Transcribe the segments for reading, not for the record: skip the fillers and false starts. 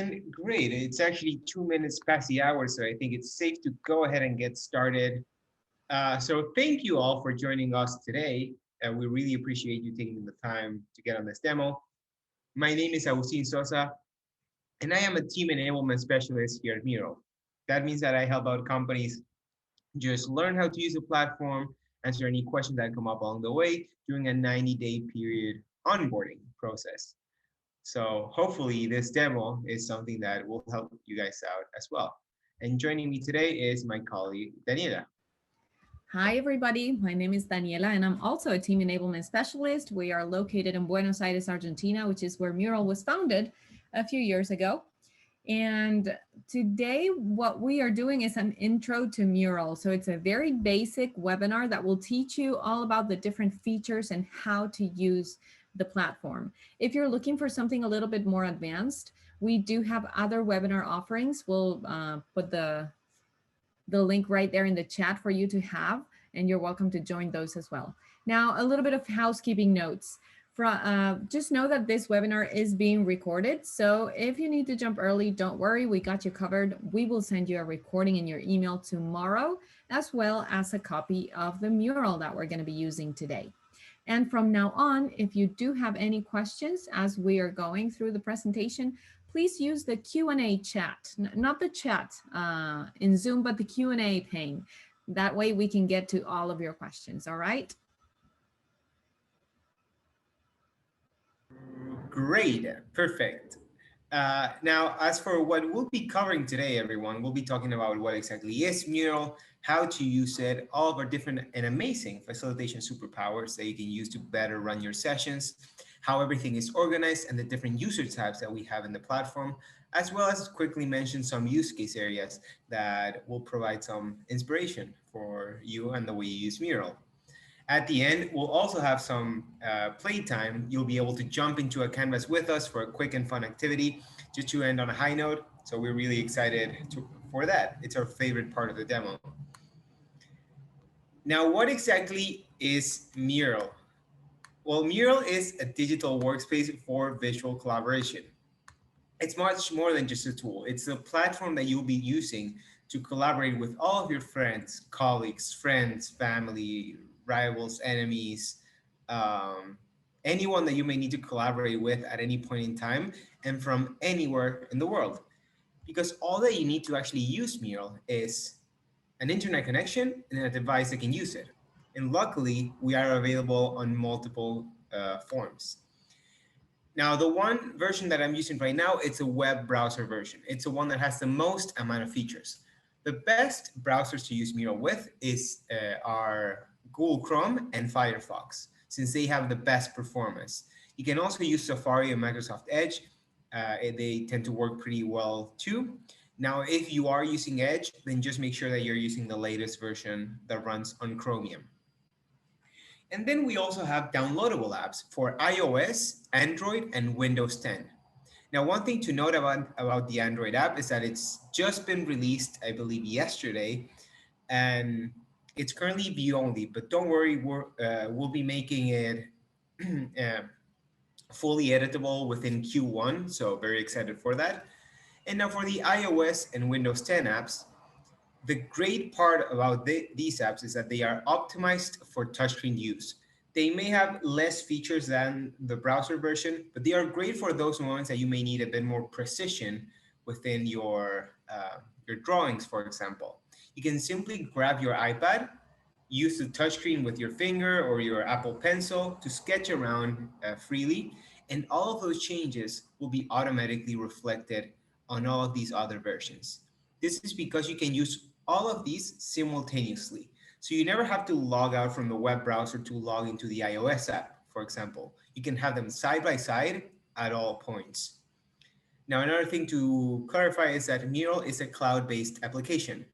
And great, it's actually 2 minutes past the hour, so I think it's safe to go ahead and get started. So thank you all for joining us today. We really appreciate you taking the time to get on this demo. My name is Agustin Sosa, and I am a team enablement specialist here at Mural. That means that I help out companies just learn how to use the platform, answer any questions that come up along the way during a 90-day period onboarding process. So hopefully this demo is something that will help you guys out as well. And joining me today is my colleague, Daniela. Hi, everybody. My name is Daniela, and I'm also a team enablement specialist. We are located in Buenos Aires, Argentina, which is where Mural was founded a few years ago. And today, what we are doing is an intro to Mural. So it's a very basic webinar that will teach you all about the different features and how to use the platform. If you're looking for something a little bit more advanced, we do have other webinar offerings. We'll put the link right there in the chat for you to have, and you're welcome to join those as well. Now, a little bit of housekeeping notes. Just know that this webinar is being recorded. So if you need to jump early, don't worry, we got you covered. We will send you a recording in your email tomorrow, as well as a copy of the mural that we're going to be using today. And from now on, if you do have any questions as we are going through the presentation, please use the Q&A chat, not the chat in Zoom, but the Q&A pane. That way we can get to all of your questions, all right? Great, perfect. Now, as for what we'll be covering today, everyone, we'll be talking about what exactly is Mural, how to use it, all of our different and amazing facilitation superpowers that you can use to better run your sessions, how everything is organized and the different user types that we have in the platform, as well as quickly mention some use case areas that will provide some inspiration for you and the way you use Mural. At the end, we'll also have some playtime. You'll be able to jump into a canvas with us for a quick and fun activity, just to end on a high note. So we're really excited for that. It's our favorite part of the demo. Now, what exactly is Mural? Well, Mural is a digital workspace for visual collaboration. It's much more than just a tool. It's a platform that you'll be using to collaborate with all of your friends, colleagues, friends, family, rivals, enemies, anyone that you may need to collaborate with at any point in time and from anywhere in the world. Because all that you need to actually use Mural is an internet connection and a device that can use it. And luckily, we are available on multiple forms. Now, the one version that I'm using right now, it's a web browser version. It's the one that has the most amount of features. The best browsers to use Mural with are Google Chrome and Firefox, since they have the best performance. You can also use Safari and Microsoft Edge. They tend to work pretty well too. Now, if you are using Edge, then just make sure that you're using the latest version that runs on Chromium. And then we also have downloadable apps for iOS, Android, and Windows 10. Now, one thing to note about the Android app is that it's just been released, I believe, yesterday, and it's currently view only. But don't worry, we'll be making it fully editable within Q1, so very excited for that. And now for the iOS and Windows 10 apps, the great part about these apps is that they are optimized for touchscreen use. They may have less features than the browser version, but they are great for those moments that you may need a bit more precision within your drawings, for example. You can simply grab your iPad, use the touchscreen with your finger or your Apple Pencil to sketch around freely, and all of those changes will be automatically reflected on all of these other versions. This is because you can use all of these simultaneously. So you never have to log out from the web browser to log into the iOS app, for example. You can have them side by side at all points. Now, another thing to clarify is that Mural is a cloud-based application.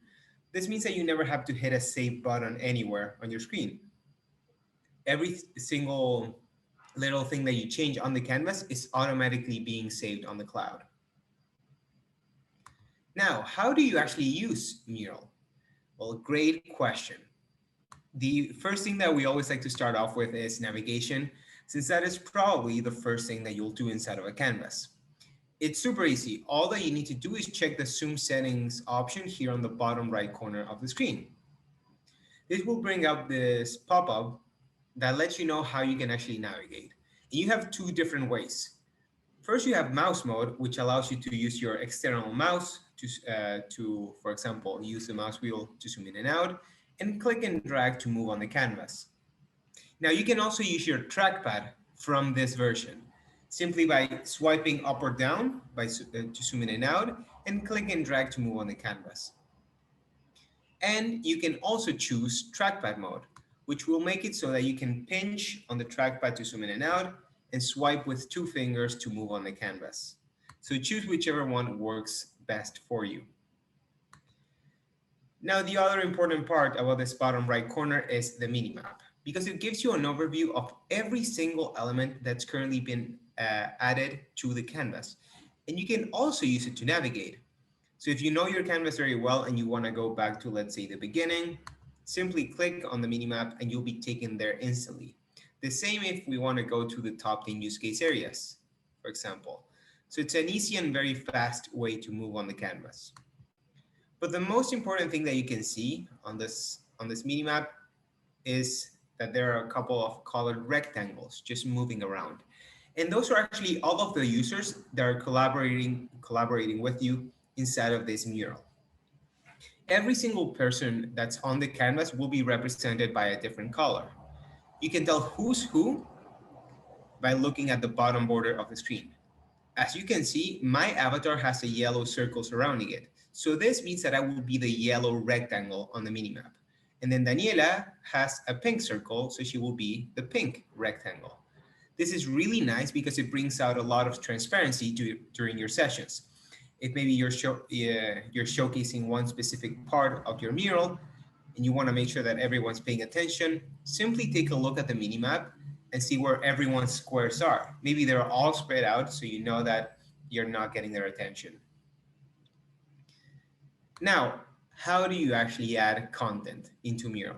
This means that you never have to hit a save button anywhere on your screen. Every single little thing that you change on the canvas is automatically being saved on the cloud. Now, how do you actually use Mural? Well, great question. The first thing that we always like to start off with is navigation, since that is probably the first thing that you'll do inside of a canvas. It's super easy. All that you need to do is check the zoom settings option here on the bottom right corner of the screen. This will bring up this pop-up that lets you know how you can actually navigate. And you have two different ways. First, you have mouse mode, which allows you to use your external mouse to, for example, use the mouse wheel to zoom in and out, and click and drag to move on the canvas. Now, you can also use your trackpad from this version, simply by swiping up or down to zoom in and out, and click and drag to move on the canvas. And you can also choose trackpad mode, which will make it so that you can pinch on the trackpad to zoom in and out and swipe with two fingers to move on the canvas. So choose whichever one works best for you. Now, the other important part about this bottom right corner is the minimap, because it gives you an overview of every single element that's currently been added to the canvas. And you can also use it to navigate. So if you know your canvas very well and you want to go back to, let's say, the beginning, simply click on the minimap and you'll be taken there instantly. The same if we want to go to the top 10 use case areas, for example. So it's an easy and very fast way to move on the canvas. But the most important thing that you can see on this minimap is that there are a couple of colored rectangles just moving around. And those are actually all of the users that are collaborating with you inside of this mural. Every single person that's on the canvas will be represented by a different color. You can tell who's who by looking at the bottom border of the screen. As you can see, my avatar has a yellow circle surrounding it. So this means that I will be the yellow rectangle on the minimap. And then Daniela has a pink circle, so she will be the pink rectangle. This is really nice because it brings out a lot of transparency during your sessions. If maybe you're showcasing one specific part of your mural and you want to make sure that everyone's paying attention, simply take a look at the minimap and see where everyone's squares are. Maybe they're all spread out so you know that you're not getting their attention. Now, how do you actually add content into Mural?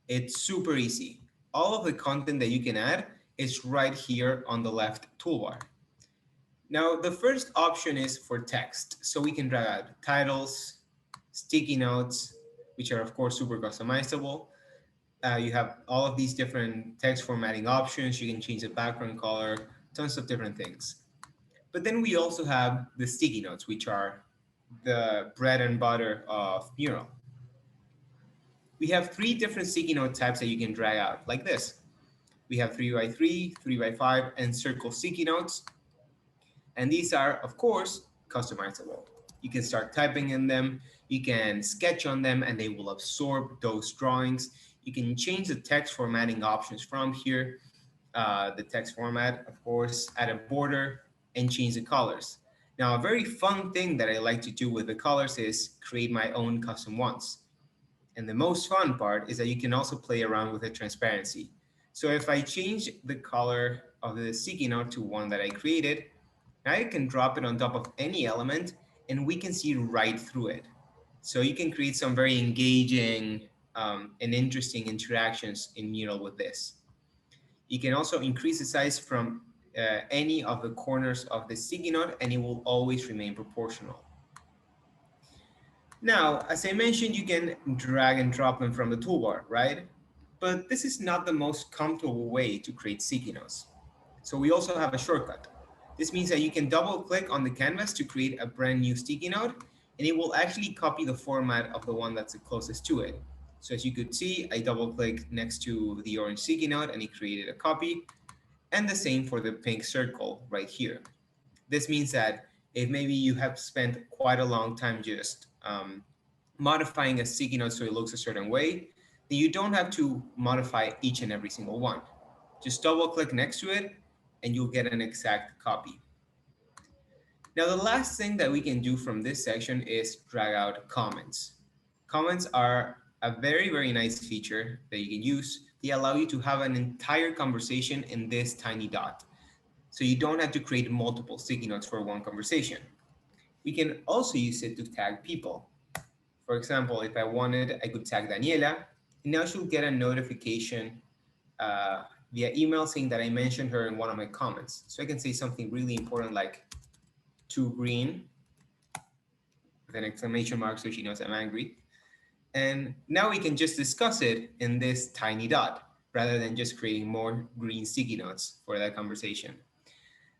It's super easy. All of the content that you can add is right here on the left toolbar. Now, the first option is for text. So we can drag out titles, sticky notes, which are of course super customizable. You have all of these different text formatting options. You can change the background color, tons of different things. But then we also have the sticky notes, which are the bread and butter of Mural. We have three different sticky note types that you can drag out, like this. We have 3x3, 3x5, and circle sticky notes. And these are, of course, customizable. You can start typing in them, you can sketch on them, and they will absorb those drawings. You can change the text formatting options from here. The text format, of course, add a border, and change the colors. Now, a very fun thing that I like to do with the colors is create my own custom ones. And the most fun part is that you can also play around with the transparency. So if I change the color of the sticky note to one that I created, now I can drop it on top of any element and we can see right through it. So you can create some very engaging and interesting interactions in Mural with this. You can also increase the size from any of the corners of the sticky note and it will always remain proportional. Now, as I mentioned, you can drag and drop them from the toolbar, right? But this is not the most comfortable way to create sticky notes. So we also have a shortcut. This means that you can double click on the canvas to create a brand new sticky note, and it will actually copy the format of the one that's the closest to it. So as you could see, I double clicked next to the orange sticky note and it created a copy, and the same for the pink circle right here. This means that if maybe you have spent quite a long time just modifying a sticky note so it looks a certain way, then you don't have to modify each and every single one. Just double click next to it and you'll get an exact copy. Now, the last thing that we can do from this section is drag out comments. Comments are a very, very nice feature that you can use. They allow you to have an entire conversation in this tiny dot. So you don't have to create multiple sticky notes for one conversation. We can also use it to tag people. For example, if I wanted, I could tag Daniela, and now she'll get a notification via email saying that I mentioned her in one of my comments. So I can say something really important like, to green with an exclamation mark so she knows I'm angry. And now we can just discuss it in this tiny dot rather than just creating more green sticky notes for that conversation.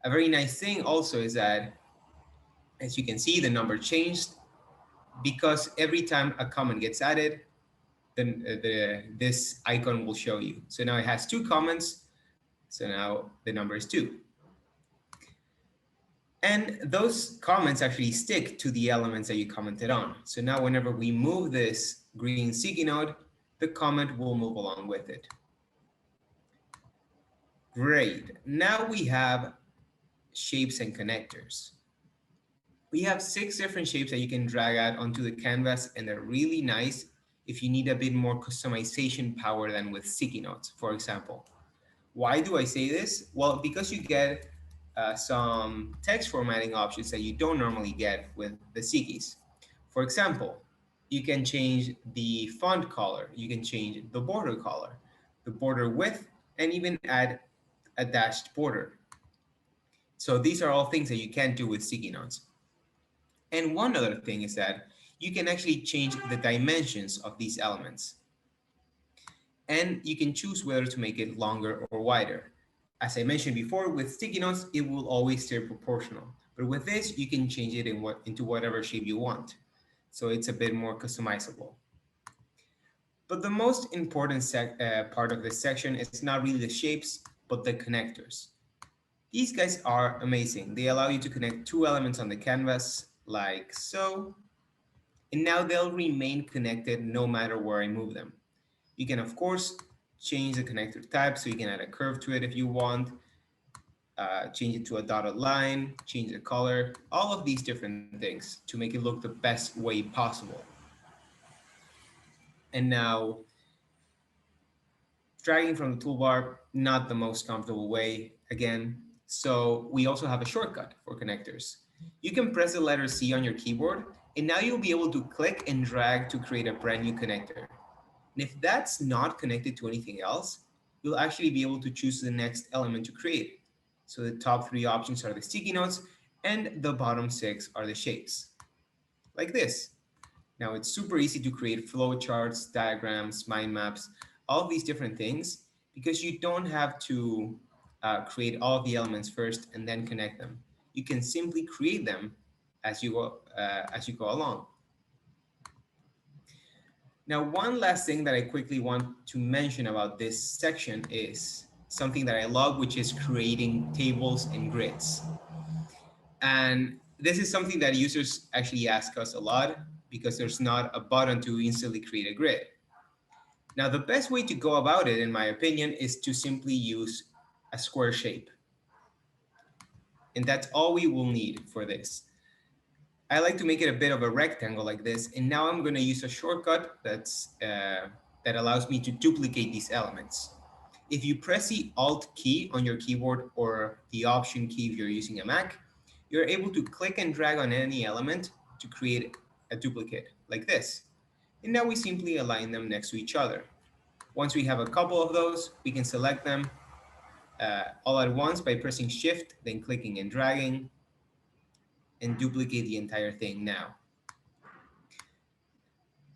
A very nice thing also is that, as you can see, the number changed because every time a comment gets added, then this icon will show you. So now it has 2 comments. So now the number is 2. And those comments actually stick to the elements that you commented on. So now whenever we move this green sticky node, the comment will move along with it. Great. Now we have shapes and connectors. We have 6 different shapes that you can drag out onto the canvas, and they're really nice if you need a bit more customization power than with sticky notes, for example. Why do I say this? Well, because you get some text formatting options that you don't normally get with the stickies. For example, you can change the font color, you can change the border color, the border width, and even add a dashed border. So these are all things that you can't do with sticky notes. And one other thing is that you can actually change the dimensions of these elements. And you can choose whether to make it longer or wider. As I mentioned before, with sticky notes, it will always stay proportional. But with this, you can change it into whatever shape you want. So it's a bit more customizable. But the most important part of this section is not really the shapes, but the connectors. These guys are amazing. They allow you to connect 2 elements on the canvas, like so. And now they'll remain connected no matter where I move them. You can, of course, change the connector type, so you can add a curve to it if you want, change it to a dotted line, change the color, all of these different things to make it look the best way possible. And now, dragging from the toolbar, not the most comfortable way, again. So we also have a shortcut for connectors. You can press the letter C on your keyboard, and now you'll be able to click and drag to create a brand new connector. And if that's not connected to anything else, you'll actually be able to choose the next element to create. So the top 3 options are the sticky notes, and the bottom 6 are the shapes, like this. Now it's super easy to create flowcharts, diagrams, mind maps, all of these different things, because you don't have to create all of the elements first and then connect them. You can simply create them as you go along. Now, one last thing that I quickly want to mention about this section is something that I love, which is creating tables and grids. And this is something that users actually ask us a lot because there's not a button to instantly create a grid. Now, the best way to go about it, in my opinion, is to simply use a square shape. And that's all we will need for this. I like to make it a bit of a rectangle like this, and now I'm going to use a shortcut that allows me to duplicate these elements. If you press the Alt key on your keyboard or the Option key if you're using a Mac, you're able to click and drag on any element to create a duplicate like this. And now we simply align them next to each other. Once we have a couple of those, we can select them all at once by pressing Shift, then clicking and dragging, and duplicate the entire thing now.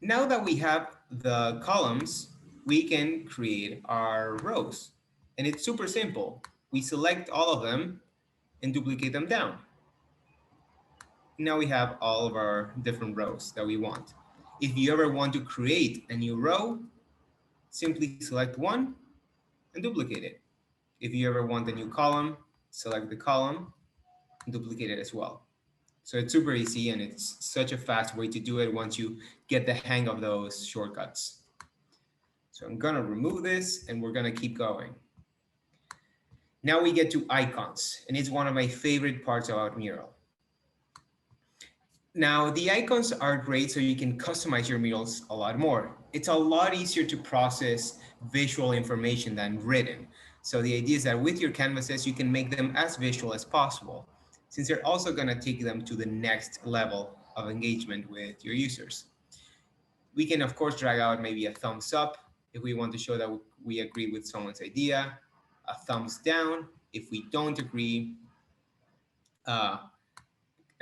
Now that we have the columns, we can create our rows. And it's super simple. We select all of them and duplicate them down. Now we have all of our different rows that we want. If you ever want to create a new row, simply select one and duplicate it. If you ever want a new column, select the column and duplicate it as well. So it's super easy, and it's such a fast way to do it once you get the hang of those shortcuts. So I'm gonna remove this and we're gonna keep going. Now we get to icons, and it's one of my favorite parts about Mural. Now the icons are great so you can customize your murals a lot more. It's a lot easier to process visual information than written. So the idea is that with your canvases, you can make them as visual as possible, since they're also gonna take them to the next level of engagement with your users. We can, of course, drag out maybe a thumbs up if we want to show that we agree with someone's idea, a thumbs down if we don't agree,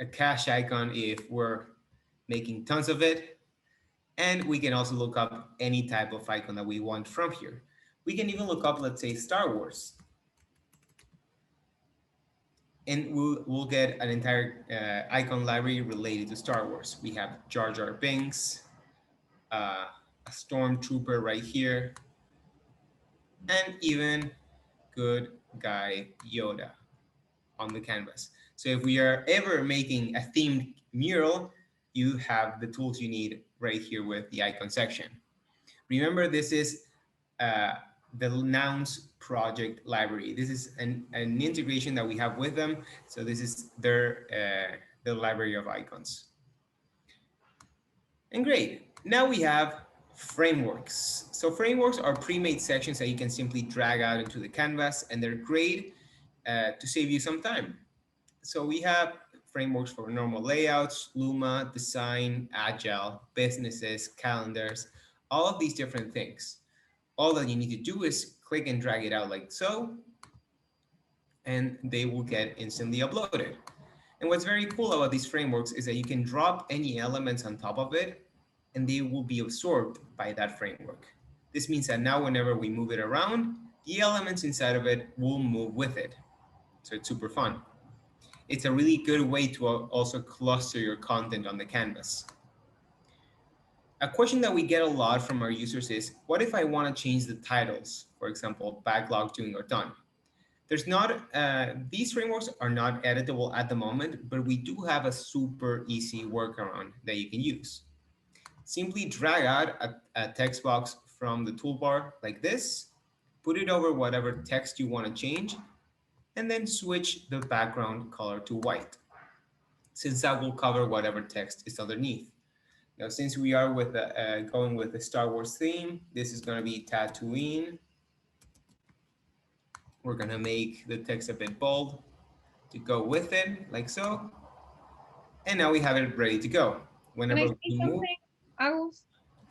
a cache icon if we're making tons of it. And we can also look up any type of icon that we want from here. We can even look up, let's say, Star Wars. And we'll get an entire icon library related to Star Wars. We have Jar Jar Binks, a stormtrooper right here, and even good guy Yoda on the canvas. So if we are ever making a themed mural, you have the tools you need right here with the icon section. Remember, this is uh, the Nouns project library. This is an integration that we have with them. So this is the library of icons. And great. Now we have frameworks. So frameworks are pre-made sections that you can simply drag out into the canvas, and they're great to save you some time. So we have frameworks for normal layouts, Luma, design, agile, businesses, calendars, all of these different things. All that you need to do is click and drag it out like so, and they will get instantly uploaded. And what's very cool about these frameworks is that you can drop any elements on top of it, and they will be absorbed by that framework. This means that now whenever we move it around, the elements inside of it will move with it. So it's super fun. It's a really good way to also cluster your content on the canvas. A question that we get a lot from our users is, what if I want to change the titles? For example, backlog, doing, or done. There's not, these frameworks are not editable at the moment, but we do have a super easy workaround that you can use. Simply drag out a text box from the toolbar like this, put it over whatever text you want to change, and then switch the background color to white, since that will cover whatever text is underneath. Now, since we are with going with the Star Wars theme, this is going to be Tatooine. We're going to make the text a bit bold to go with it, like so. And now we have it ready to go. Can I Whenever say we move, something, Agus?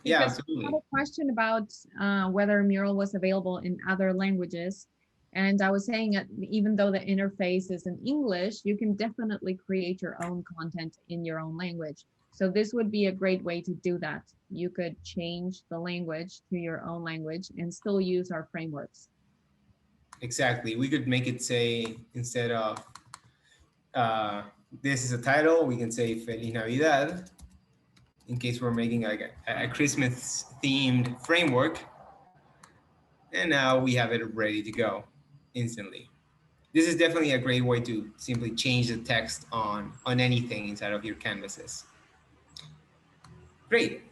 yeah, Because I had absolutely. a question about whether Mural was available in other languages. And I was saying that even though the interface is in English, you can definitely create your own content in your own language. So this would be a great way to do that. You could change the language to your own language and still use our frameworks. Exactly. We could make it say, instead of uh, this is a title, we can say Feliz Navidad, in case we're making like a Christmas themed framework. And now we have it ready to go instantly. This is definitely a great way to simply change the text on anything inside of your canvases. Great.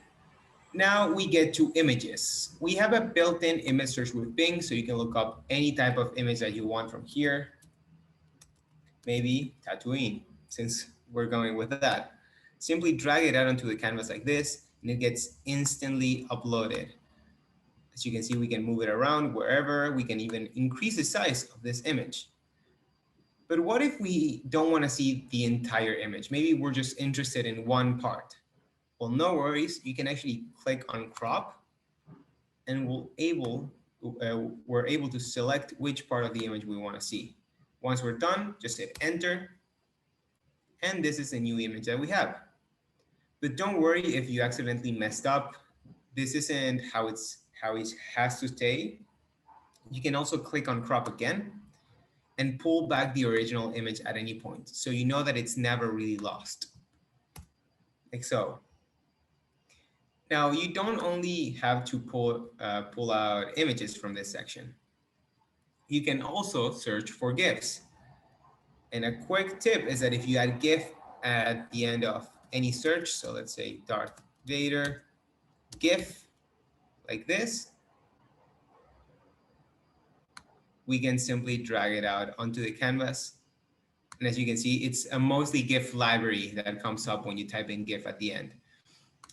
Now we get to images. We have a built-in image search with Bing, so you can look up any type of image that you want from here. Maybe Tatooine, since we're going with that. Simply drag it out onto the canvas like this, and it gets instantly uploaded. As you can see, we can move it around wherever. We can even increase the size of this image. But what if we don't want to see the entire image? Maybe we're just interested in one part. Well, no worries. You can actually click on crop, and we're able to select which part of the image we want to see. Once we're done, just hit enter, and this is a new image that we have. But don't worry if you accidentally messed up. This isn't how it has to stay. You can also click on crop again and pull back the original image at any point, so you know that it's never really lost, like so. Now, you don't only have to pull out images from this section. You can also search for GIFs. And a quick tip is that if you add GIF at the end of any search, so let's say Darth Vader GIF, like this, we can simply drag it out onto the canvas. And as you can see, it's a mostly GIF library that comes up when you type in GIF at the end.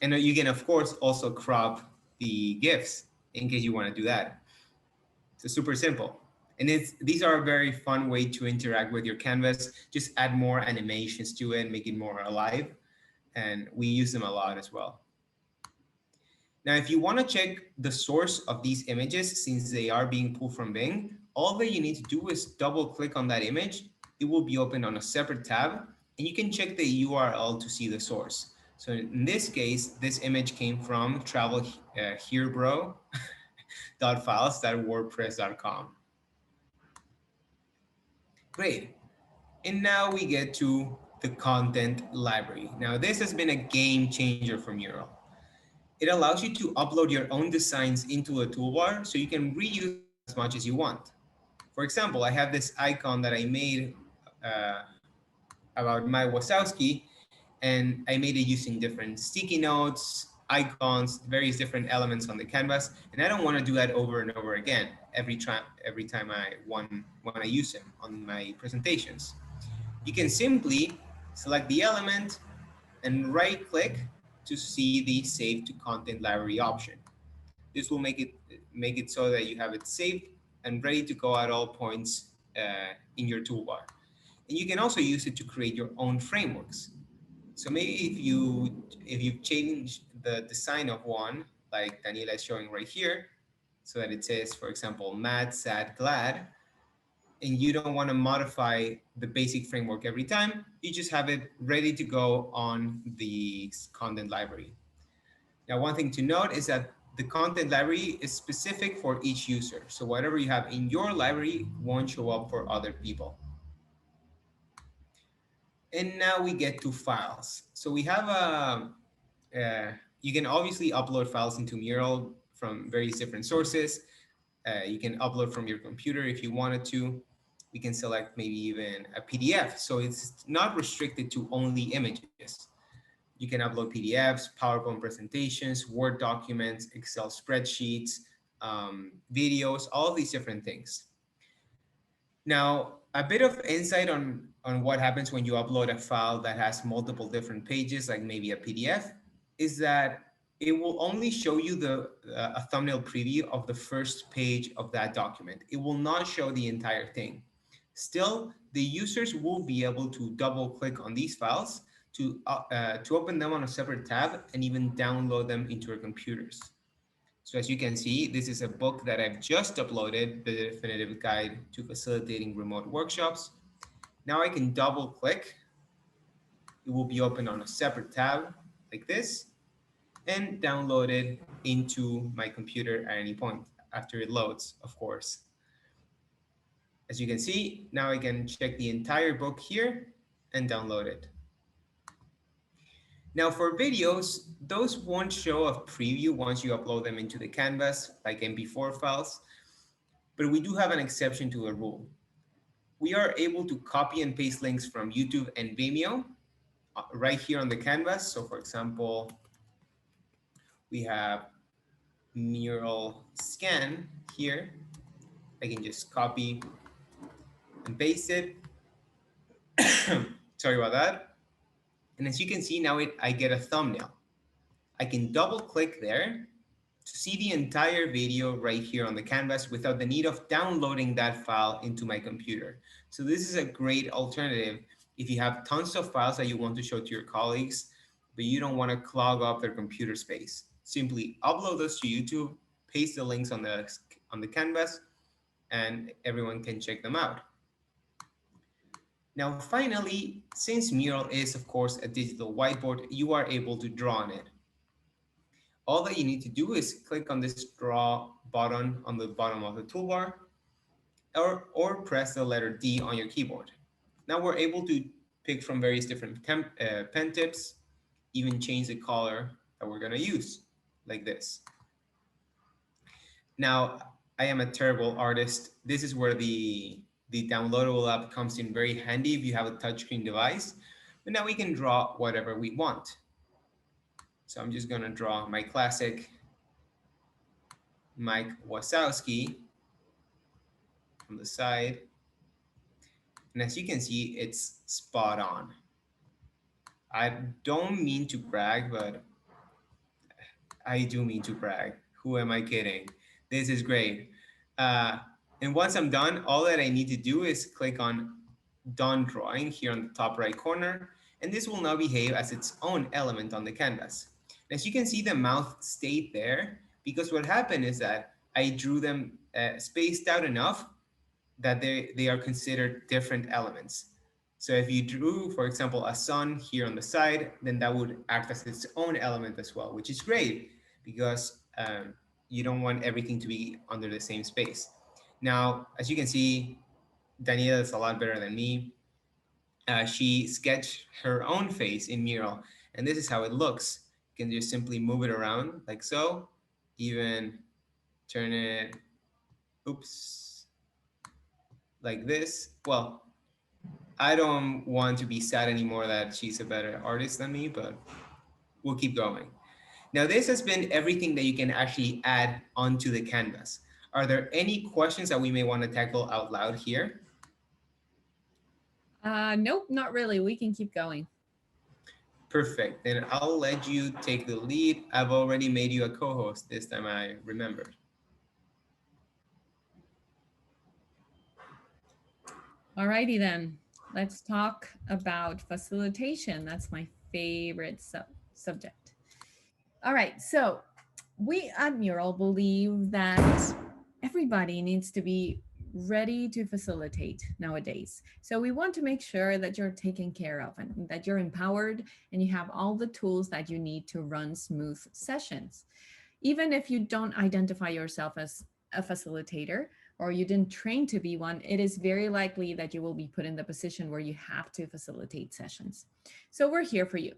And you can, of course, also crop the GIFs in case you want to do that. So super simple. And these are a very fun way to interact with your canvas. Just add more animations to it, make it more alive. And we use them a lot as well. Now, if you want to check the source of these images, since they are being pulled from Bing, all that you need to do is double click on that image. It will be open on a separate tab, And you can check the URL to see the source. So in this case, this image came from travelherebro.files.wordpress.com. Great. And now we get to the content library. Now this has been a game changer for Mural. It allows you to upload your own designs into a toolbar so you can reuse them as much as you want. For example, I have this icon that I made uh, about my Wazowski, and I made it using different sticky notes, icons, various different elements on the canvas, and I don't want to do that over and over again every time I use them on my presentations. You can simply select the element and right click to see the save to content library option. This will make it so that you have it saved and ready to go at all points in your toolbar. And you can also use it to create your own frameworks. So maybe if you change the design of one, like Daniela is showing right here, so that it says, for example, mad, sad, glad, and you don't want to modify the basic framework every time, you just have it ready to go on the content library. Now, one thing to note is that the content library is specific for each user. So whatever you have in your library won't show up for other people. And now we get to files. So we have you can obviously upload files into Mural from various different sources. You can upload from your computer if you wanted to. We can select maybe even a PDF. So it's not restricted to only images. You can upload PDFs, PowerPoint presentations, Word documents, Excel spreadsheets, videos, all of these different things. Now, a bit of insight on what happens when you upload a file that has multiple different pages, like maybe a PDF, is that it will only show you a thumbnail preview of the first page of that document. It will not show the entire thing. Still, the users will be able to double click on these files to open them on a separate tab and even download them into your computers. So as you can see, this is a book that I've just uploaded, the definitive guide to facilitating remote workshops. Now I can double click. It will be open on a separate tab like this and download it into my computer at any point after it loads, of course. As you can see, now I can check the entire book here and download it. Now for videos, those won't show a preview once you upload them into the canvas, like MP4 files, but we do have an exception to the rule. We are able to copy and paste links from YouTube and Vimeo right here on the canvas. So for example, we have Mural scan here. I can just copy and paste it. Sorry about that. And as you can see now, I get a thumbnail. I can double click there to see the entire video right here on the canvas without the need of downloading that file into my computer. So this is a great alternative if you have tons of files that you want to show to your colleagues, but you don't want to clog up their computer space. Simply upload those to YouTube, paste the links on the canvas, and everyone can check them out. Now, finally, since Mural is, of course, a digital whiteboard, you are able to draw on it. All that you need to do is click on this draw button on the bottom of the toolbar or press the letter D on your keyboard. Now we're able to pick from various different pen tips, even change the color that we're gonna use, like this. Now, I am a terrible artist. This is where the downloadable app comes in very handy if you have a touchscreen device. But now we can draw whatever we want. So I'm just gonna draw my classic Mike Wazowski on the side. And as you can see, it's spot on. I don't mean to brag, but I do mean to brag. Who am I kidding? This is great. Uh, and once I'm done, all that I need to do is click on Done Drawing here on the top right corner, and this will now behave as its own element on the canvas. As you can see, the mouth stayed there because what happened is that I drew them spaced out enough that they are considered different elements. So if you drew, for example, a sun here on the side, then that would act as its own element as well, which is great because you don't want everything to be under the same space. Now, as you can see, Daniela is a lot better than me. She sketched her own face in Mural, and this is how it looks. You can just simply move it around like so, even turn it, oops, like this. Well, I don't want to be sad anymore that she's a better artist than me, but we'll keep going. Now, this has been everything that you can actually add onto the canvas. Are there any questions that we may want to tackle out loud here? Nope, not really. We can keep going. Perfect. Then I'll let you take the lead. I've already made you a co-host this time I remembered. Alrighty then. Let's talk about facilitation. That's my favorite subject. All right, so we at Mural believe that everybody needs to be ready to facilitate nowadays. So we want to make sure that you're taken care of and that you're empowered and you have all the tools that you need to run smooth sessions. Even if you don't identify yourself as a facilitator or you didn't train to be one, it is very likely that you will be put in the position where you have to facilitate sessions. So we're here for you.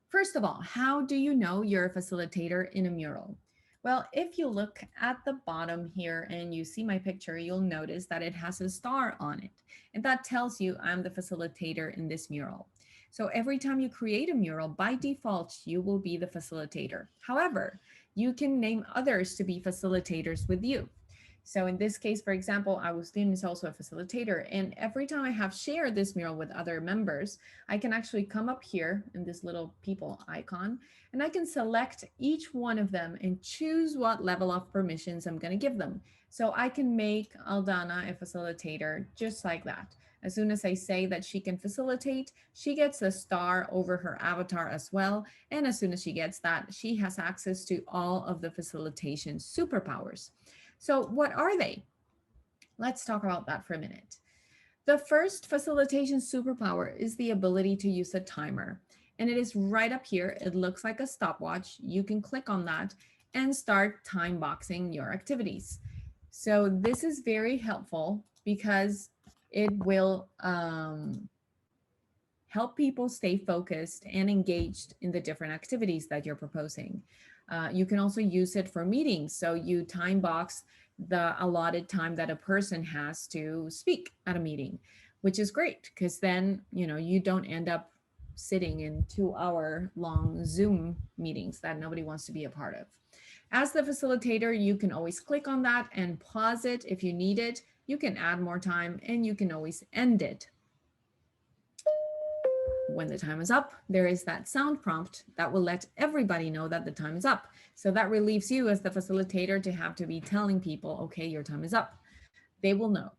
First of all, how do you know you're a facilitator in a mural? Well, if you look at the bottom here and you see my picture, you'll notice that it has a star on it. And that tells you I'm the facilitator in this mural. So every time you create a mural, by default, you will be the facilitator. However, you can name others to be facilitators with you. So in this case, for example, Agustin is also a facilitator. And every time I have shared this mural with other members, I can actually come up here in this little people icon, and I can select each one of them and choose what level of permissions I'm going to give them. So I can make Aldana a facilitator just like that. As soon as I say that she can facilitate, she gets a star over her avatar as well. And as soon as she gets that, she has access to all of the facilitation superpowers. So what are they? Let's talk about that for a minute. The first facilitation superpower is the ability to use a timer. And it is right up here. It looks like a stopwatch. You can click on that and start time boxing your activities. So this is very helpful because it will help people stay focused and engaged in the different activities that you're proposing. You can also use it for meetings. So you time box the allotted time that a person has to speak at a meeting, which is great because then, you don't end up sitting in 2-hour long Zoom meetings that nobody wants to be a part of. As the facilitator, you can always click on that and pause it if you need it. You can add more time and you can always end it. When the time is up, there is that sound prompt that will let everybody know that the time is up. So that relieves you as the facilitator to have to be telling people, okay, your time is up. They will know.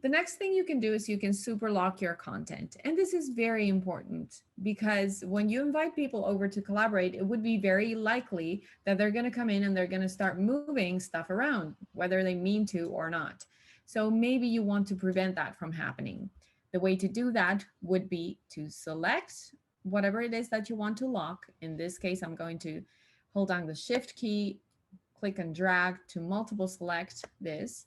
The next thing you can do is you can super lock your content. And this is very important because when you invite people over to collaborate, it would be very likely that they're going to come in and they're going to start moving stuff around, whether they mean to or not. So maybe you want to prevent that from happening. The way to do that would be to select whatever it is that you want to lock. In this case, I'm going to hold down the shift key, click and drag to multiple select this.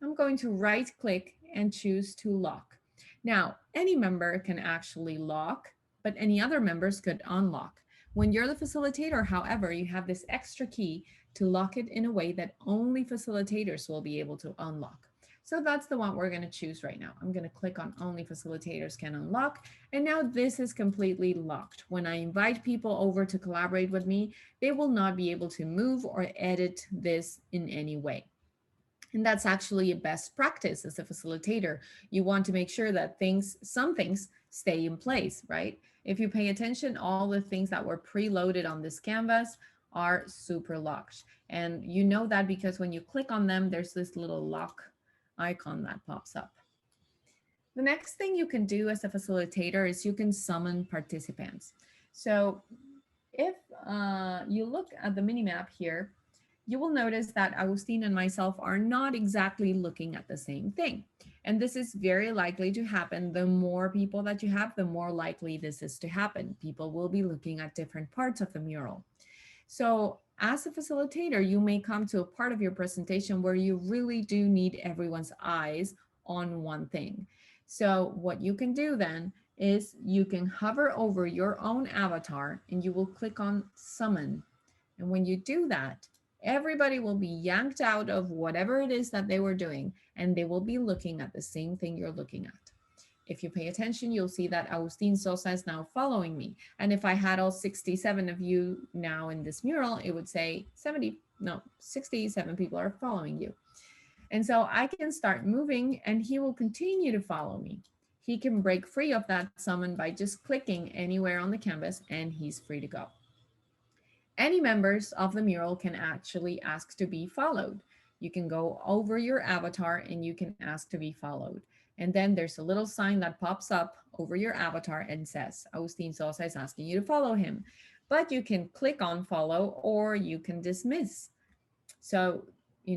I'm going to right click and choose to lock. Now, any member can actually lock, but any other members could unlock. When you're the facilitator, however, you have this extra key to lock it in a way that only facilitators will be able to unlock. So that's the one we're going to choose right now. I'm going to click on only facilitators can unlock. And now this is completely locked. When I invite people over to collaborate with me, they will not be able to move or edit this in any way. And that's actually a best practice as a facilitator. You want to make sure that some things stay in place, right? If you pay attention, all the things that were preloaded on this canvas are super locked. And you know that because when you click on them, there's this little lock icon that pops up. The next thing you can do as a facilitator is you can summon participants. So if you look at the mini map here, you will notice that Agustin and myself are not exactly looking at the same thing. And this is very likely to happen. The more people that you have, the more likely this is to happen. People will be looking at different parts of the mural. So as a facilitator, you may come to a part of your presentation where you really do need everyone's eyes on one thing. So what you can do then is you can hover over your own avatar and you will click on summon. And when you do that, everybody will be yanked out of whatever it is that they were doing, and they will be looking at the same thing you're looking at. If you pay attention, you'll see that Agustin Sosa is now following me. And if I had all 67 of you now in this mural, it would say 67 people are following you. And so I can start moving and he will continue to follow me. He can break free of that summon by just clicking anywhere on the canvas and he's free to go. Any members of the mural can actually ask to be followed. You can go over your avatar and you can ask to be followed. And then there's a little sign that pops up over your avatar and says, Agustin Sosa is asking you to follow him. But you can click on follow or you can dismiss. So,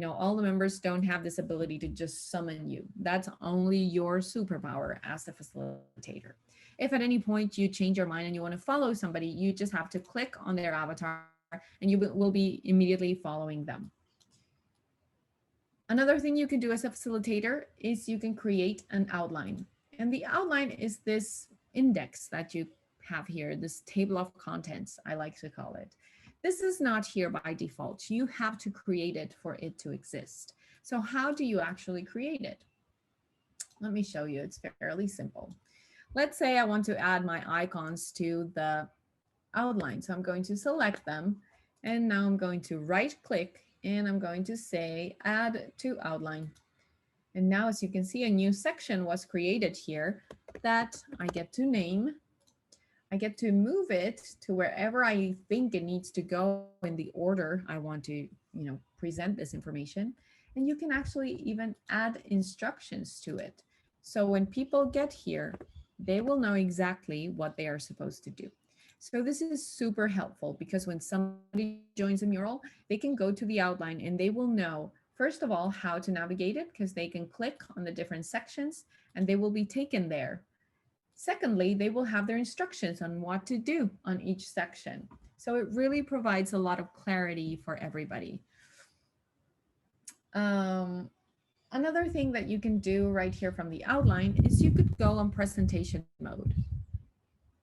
all the members don't have this ability to just summon you. That's only your superpower as a facilitator. If at any point you change your mind and you want to follow somebody, you just have to click on their avatar and you will be immediately following them. Another thing you can do as a facilitator is you can create an outline. And the outline is this index that you have here, this table of contents, I like to call it. This is not here by default. You have to create it for it to exist. So how do you actually create it? Let me show you. It's fairly simple. Let's say I want to add my icons to the outline. So I'm going to select them and now I'm going to right click and I'm going to say add to outline. And now as you can see, a new section was created here that I get to name. I get to move it to wherever I think it needs to go in the order I want to, present this information. And you can actually even add instructions to it. So when people get here, they will know exactly what they are supposed to do. So this is super helpful because when somebody joins a mural, they can go to the outline and they will know, first of all, how to navigate it because they can click on the different sections and they will be taken there. Secondly, they will have their instructions on what to do on each section. So it really provides a lot of clarity for everybody. Another thing that you can do right here from the outline is you could go on presentation mode.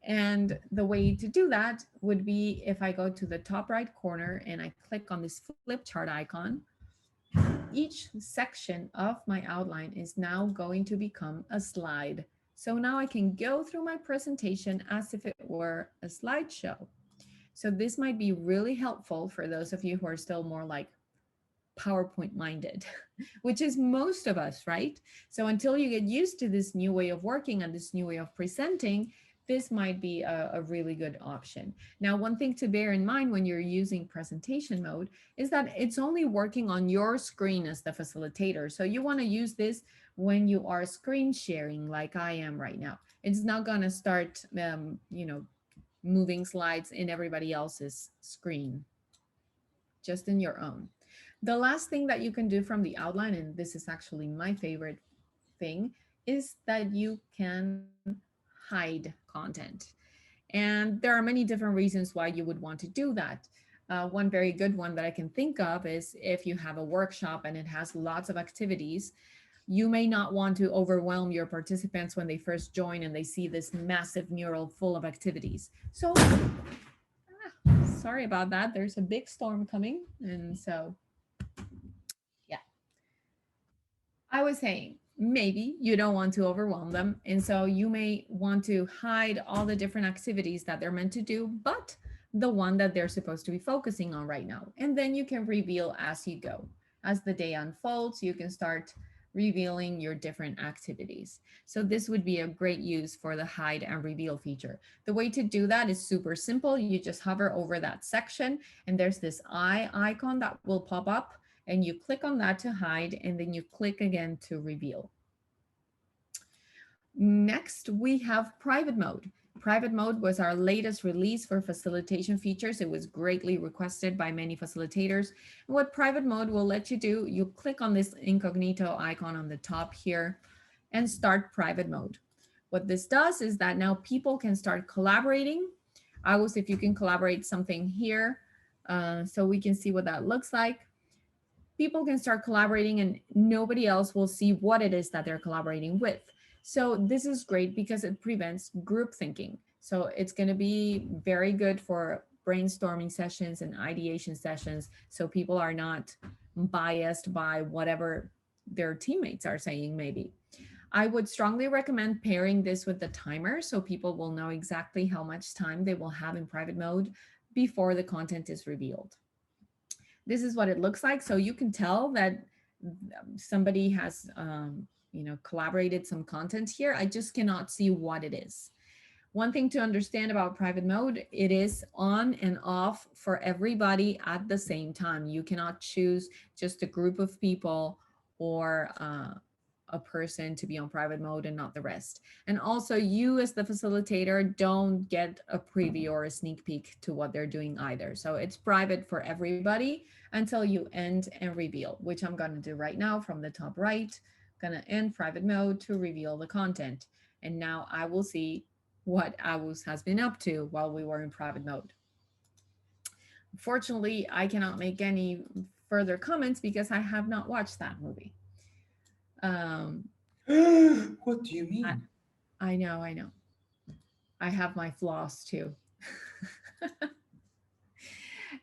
And the way to do that would be if I go to the top right corner and I click on this flip chart icon, each section of my outline is now going to become a slide. So now I can go through my presentation as if it were a slideshow. So this might be really helpful for those of you who are still more like PowerPoint minded, which is most of us, right? So until you get used to this new way of working and this new way of presenting, this might be a really good option. Now, one thing to bear in mind when you're using presentation mode is that it's only working on your screen as the facilitator. So you want to use this when you are screen sharing like I am right now. It's not going to start, moving slides in everybody else's screen, just in your own. The last thing that you can do from the outline, and this is actually my favorite thing, is that you can hide content. And there are many different reasons why you would want to do that. One very good one that I can think of is if you have a workshop and it has lots of activities, you may not want to overwhelm your participants when they first join and they see this massive mural full of activities. So, sorry about that. There's a big storm coming. And so, yeah, I was saying, maybe you don't want to overwhelm them. And so you may want to hide all the different activities that they're meant to do, but the one that they're supposed to be focusing on right now. And then you can reveal as you go. As the day unfolds, you can start revealing your different activities. So this would be a great use for the hide and reveal feature. The way to do that is super simple. You just hover over that section and there's this eye icon that will pop up and you click on that to hide and then you click again to reveal. Next, we have private mode. Private mode was our latest release for facilitation features. It was greatly requested by many facilitators. And what private mode will let you do, you click on this incognito icon on the top here, and start private mode. What this does is that now people can start collaborating. I will see if you can collaborate something here so we can see what that looks like. People can start collaborating and nobody else will see what it is that they're collaborating with. So this is great because it prevents group thinking. So it's going to be very good for brainstorming sessions and ideation sessions. So people are not biased by whatever their teammates are saying, maybe. I would strongly recommend pairing this with the timer so people will know exactly how much time they will have in private mode before the content is revealed. This is what it looks like. So you can tell that somebody has, collaborated some content here. I just cannot see what it is. One thing to understand about private mode, it is on and off for everybody at the same time. You cannot choose just a group of people or a person to be on private mode and not the rest. And also you as the facilitator don't get a preview or a sneak peek to what they're doing either. So it's private for everybody until you end and reveal, which I'm going to do right now from the top right. I'm going to end private mode to reveal the content. And now I will see what Agus has been up to while we were in private mode. Unfortunately, I cannot make any further comments because I have not watched that movie. Um, What do you I, mean? I know, I know. I have my flaws too.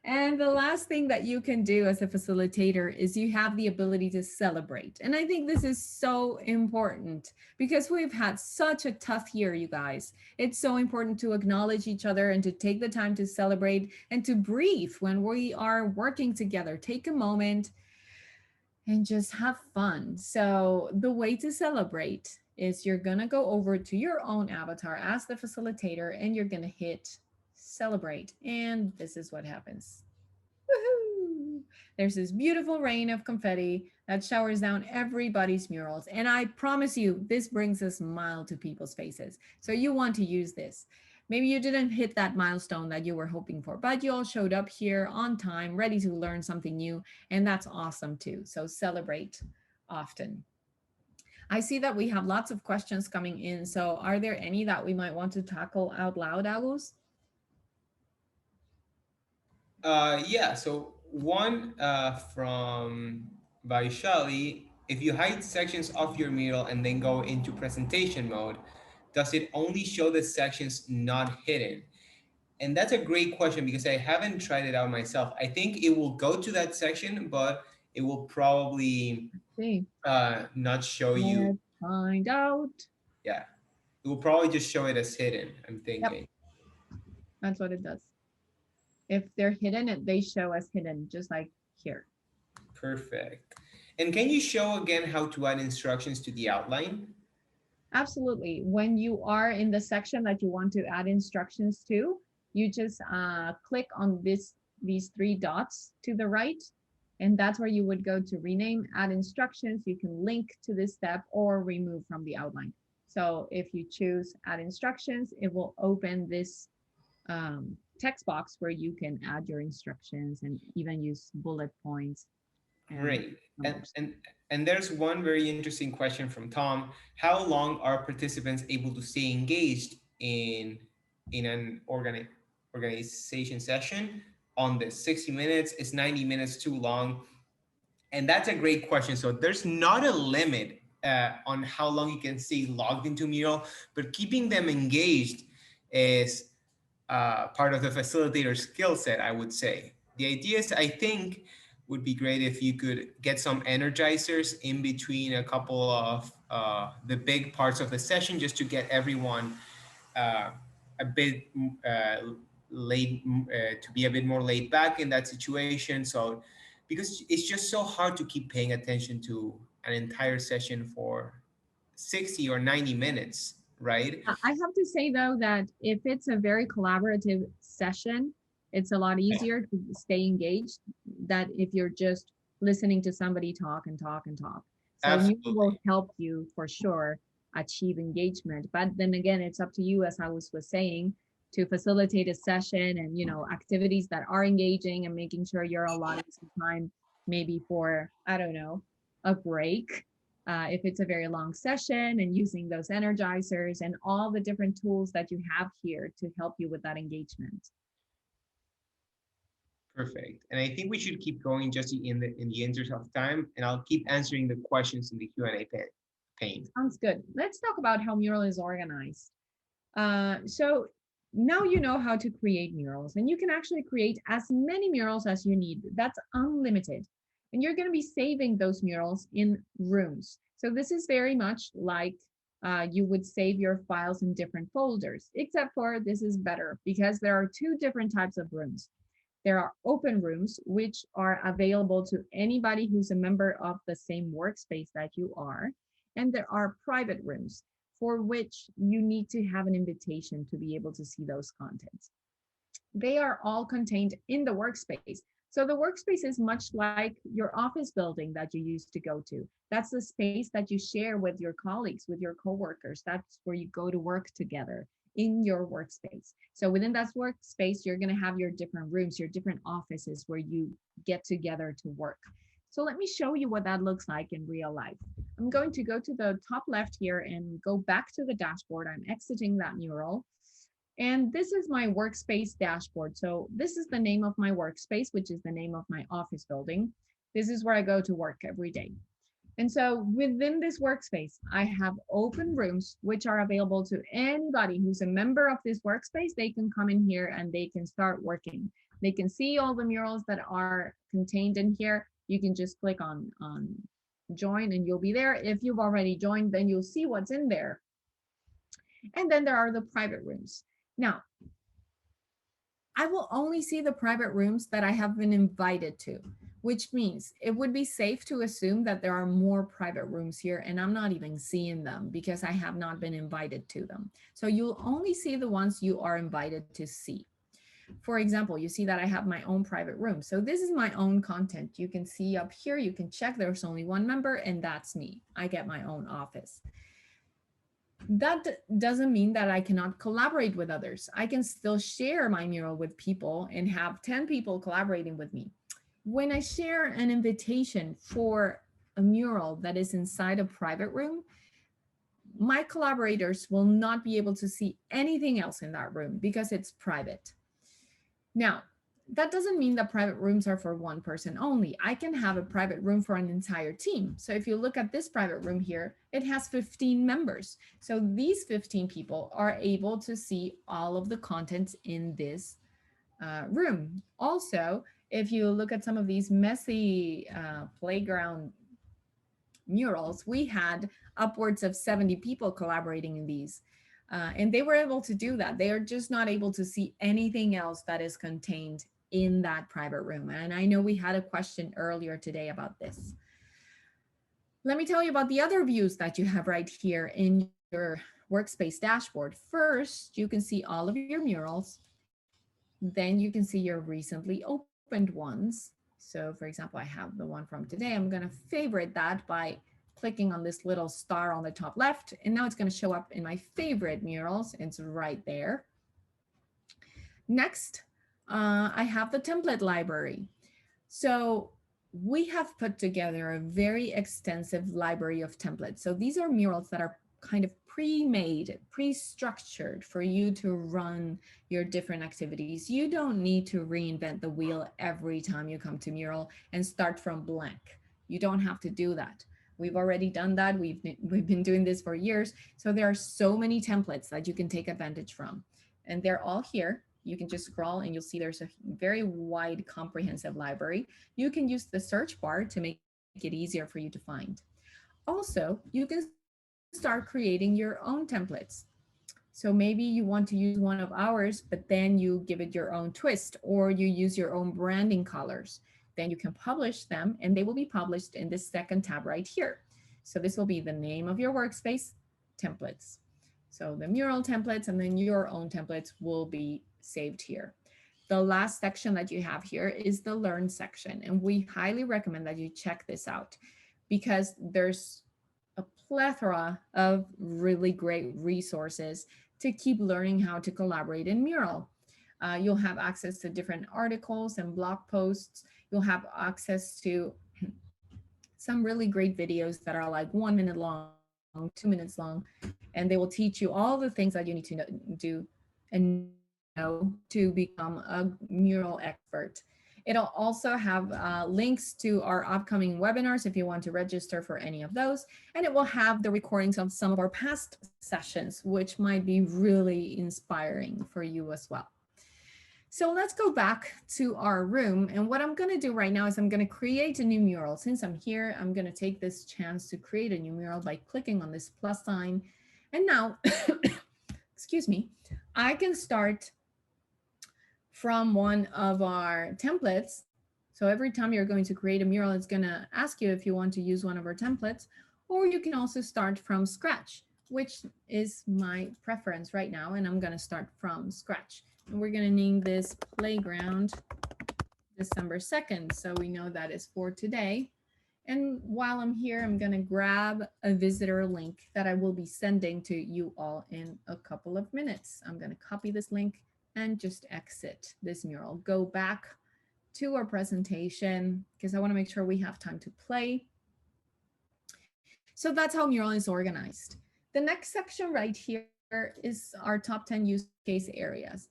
And the last thing that you can do as a facilitator is you have the ability to celebrate. And I think this is so important because we've had such a tough year, you guys. It's so important to acknowledge each other and to take the time to celebrate and to breathe when we are working together. Take a moment and just have fun. So, the way to celebrate is you're going to go over to your own avatar as the facilitator and you're going to hit celebrate. And this is what happens. Woohoo! There's this beautiful rain of confetti that showers down everybody's murals. And I promise you, this brings a smile to people's faces. So you want to use this. Maybe you didn't hit that milestone that you were hoping for, but you all showed up here on time, ready to learn something new. And that's awesome too. So celebrate often. I see that we have lots of questions coming in. So are there any that we might want to tackle out loud, Agus? Yeah, so one from Vaishali, if you hide sections of your mural and then go into presentation mode, does it only show the sections not hidden? And that's a great question because I haven't tried it out myself. I think it will go to that section, but it will probably See, not show you. let's find out. Yeah, it will probably just show it as hidden, I'm Yep, thinking. that's what it does. If they're hidden, they show as hidden, just like here. Perfect. And can you show again how to add instructions to the outline? Absolutely. When you are in the section that you want to add instructions to, you just click on these three dots to the right, and that's where you would go to rename, add instructions. You can link to this step or remove from the outline. So if you choose add instructions, it will open this text box where you can add your instructions and even use bullet points and Great. And, numbers. and and there's one very interesting question from Tom. How long are participants able to stay engaged in an organization session on this? 60 minutes? Is 90 minutes too long? And that's a great question. So there's not a limit on how long you can stay logged into Mural, but keeping them engaged is part of the facilitator skill set, I would say. The idea is, I think, would be great if you could get some energizers in between a couple of the big parts of the session just to get everyone uh, a bit to be a bit more laid back in that situation. So, because it's just so hard to keep paying attention to an entire session for 60 or 90 minutes, right? I have to say though that if it's a very collaborative session, it's a lot easier to stay engaged that if you're just listening to somebody talk and talk and talk. So you will Absolutely. help you for sure achieve engagement. But then again, it's up to you, as I was saying, to facilitate a session and activities that are engaging and making sure you're allotting some time maybe for, I don't know, a break if it's a very long session, and using those energizers and all the different tools that you have here to help you with that engagement. Perfect. And I think we should keep going just in the interest of time, and I'll keep answering the questions in the Q&A pane. Sounds good. Let's talk about how Mural is organized. So now you know how to create murals, and you can actually create as many murals as you need. That's unlimited. And you're going to be saving those murals in rooms. So this is very much like you would save your files in different folders, except for this is better because there are two different types of rooms. There are open rooms, which are available to anybody who's a member of the same workspace that you are. And there are private rooms for which you need to have an invitation to be able to see those contents. They are all contained in the workspace. So the workspace is much like your office building that you used to go to. That's the space that you share with your colleagues, with your coworkers. That's where you go to work together in your workspace. So within that workspace, you're going to have your different rooms, your different offices where you get together to work. So let me show you what that looks like in real life. I'm going to go to the top left here and go back to the dashboard. I'm exiting that mural. And this is my workspace dashboard. So this is the name of my workspace, which is the name of my office building. This is where I go to work every day. And so within this workspace, I have open rooms, which are available to anybody who's a member of this workspace. They can come in here and they can start working. They can see all the murals that are contained in here. You can just click on join and you'll be there. If you've already joined, then you'll see what's in there. And then there are the private rooms. Now, I will only see the private rooms that I have been invited to, which means it would be safe to assume that there are more private rooms here and I'm not even seeing them because I have not been invited to them. So you'll only see the ones you are invited to see. For example, you see that I have my own private room. So this is my own content. You can see up here, you can check there's only one member and that's me. I get my own office. That doesn't mean that I cannot collaborate with others. I can still share my mural with people and have 10 people collaborating with me. When I share an invitation for a mural that is inside a private room, my collaborators will not be able to see anything else in that room because it's private. Now, that doesn't mean that private rooms are for one person only. I can have a private room for an entire team. So if you look at this private room here, it has 15 members. So these 15 people are able to see all of the contents in this room. Also, if you look at some of these messy playground murals, we had upwards of 70 people collaborating in these. And they were able to do that. They are just not able to see anything else that is contained in that private room. And I know we had a question earlier today about this. Let me tell you about the other views that you have right here in your workspace dashboard. First, you can see all of your murals. Then you can see your recently opened ones. So for example, I have the one from today. I'm going to favorite that by clicking on this little star on the top left. And now it's going to show up in my favorite murals. It's right there. Next, I have the template library. So we have put together a very extensive library of templates. So these are murals that are kind of pre-made, pre-structured for you to run your different activities. You don't need to reinvent the wheel every time you come to Mural and start from blank. You don't have to do that. We've already done that. We've been doing this for years. So there are so many templates that you can take advantage from. And they're all here. You can just scroll and you'll see there's a very wide, comprehensive library. You can use the search bar to make it easier for you to find. Also, you can start creating your own templates. So maybe you want to use one of ours, but then you give it your own twist, or you use your own branding colors. Then you can publish them and they will be published in this second tab right here. So this will be the name of your workspace, templates. So the mural templates and then your own templates will be saved here. The last section that you have here is the learn section. And we highly recommend that you check this out because there's a plethora of really great resources to keep learning how to collaborate in Mural. You'll have access to different articles and blog posts. You'll have access to some really great videos that are like 1 minute long, 2 minutes long, and they will teach you all the things that you need to do and know to become a mural expert. It'll also have links to our upcoming webinars if you want to register for any of those. And it will have the recordings of some of our past sessions, which might be really inspiring for you as well. So let's go back to our room. And what I'm going to do right now is I'm going to create a new mural. Since I'm here, I'm going to take this chance to create a new mural by clicking on this plus sign. And now, excuse me, I can start from one of our templates. So every time you're going to create a mural, it's going to ask you if you want to use one of our templates, or you can also start from scratch, which is my preference right now. And I'm going to start from scratch. And we're going to name this Playground December 2nd. So we know that is for today. And while I'm here, I'm going to grab a visitor link that I will be sending to you all in a couple of minutes. I'm going to copy this link and just exit this mural. Go back to our presentation because I want to make sure we have time to play. So that's how Mural is organized. The next section right here is our top 10 use case areas.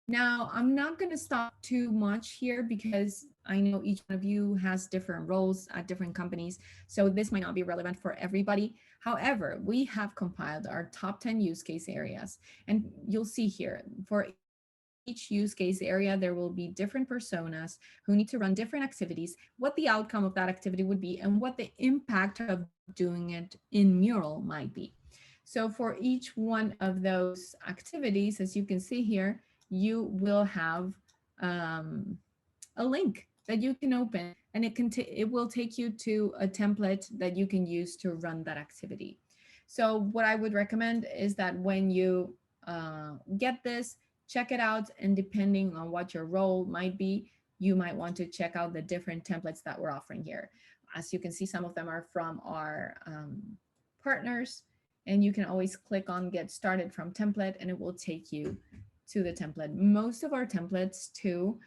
Now, I'm not going to stop too much here because I know each one of you has different roles at different companies, so this might not be relevant for everybody. However, we have compiled our top 10 use case areas, and you'll see here for each use case area, there will be different personas who need to run different activities, what the outcome of that activity would be, and what the impact of doing it in Mural might be. So for each one of those activities, as you can see here, you will have a link that you can open, and it will take you to a template that you can use to run that activity. So what I would recommend is that when you get this, check it out, and depending on what your role might be, you might want to check out the different templates that we're offering here. As you can see, some of them are from our partners, and you can always click on Get Started from Template, and it will take you to the template. Most of our templates too,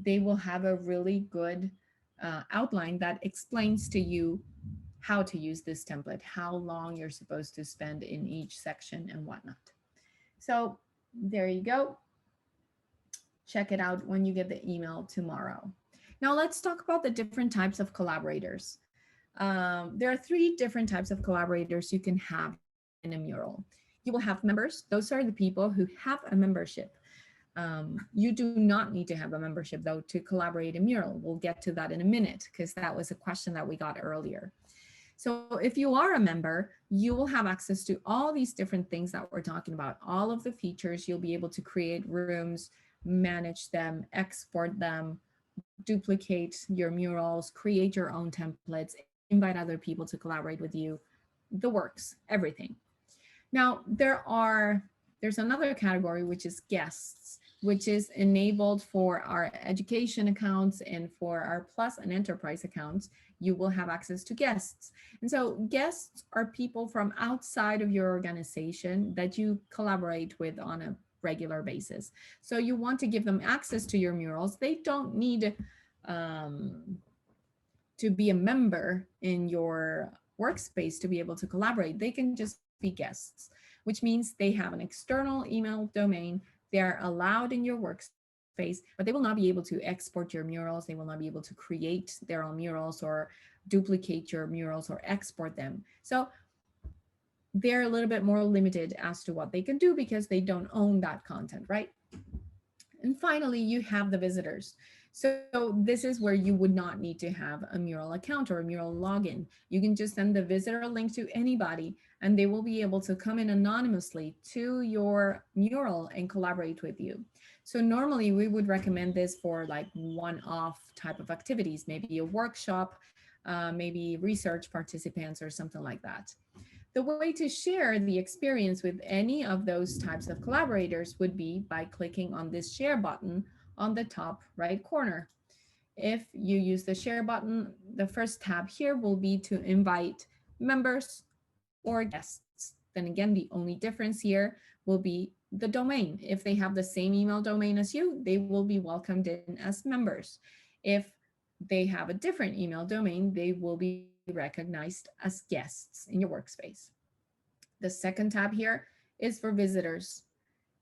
they will have a really good outline that explains to you how to use this template, how long you're supposed to spend in each section and whatnot. So there you go. Check it out when you get the email tomorrow. Now let's talk about the different types of collaborators. There are 3 different types of collaborators you can have in a mural. You will have members. Those are the people who have a membership. You do not need to have a membership though to collaborate in Mural. We'll get to that in a minute because that was a question that we got earlier. So if you are a member, you will have access to all these different things that we're talking about, all of the features. You'll be able to create rooms, manage them, export them, duplicate your murals, create your own templates, invite other people to collaborate with you, the works, everything. Now, there's another category, which is guests, which is enabled for our education accounts, and for our Plus and Enterprise accounts, you will have access to guests. And so guests are people from outside of your organization that you collaborate with on a regular basis. So you want to give them access to your murals. They don't need to be a member in your workspace to be able to collaborate. They can just be guests, which means they have an external email domain. They're allowed in your workspace, but they will not be able to export your murals. They will not be able to create their own murals or duplicate your murals or export them. So they're a little bit more limited as to what they can do because they don't own that content, right? And finally, you have the visitors. So this is where you would not need to have a Mural account or a Mural login. You can just send the visitor link to anybody, and they will be able to come in anonymously to your mural and collaborate with you. So normally we would recommend this for like one-off type of activities, maybe a workshop, maybe research participants or something like that. The way to share the experience with any of those types of collaborators would be by clicking on this share button on the top right corner. If you use the share button, the first tab here will be to invite members or guests. Then again, the only difference here will be the domain. If they have the same email domain as you, they will be welcomed in as members. If they have a different email domain, they will be recognized as guests in your workspace. The second tab here is for visitors.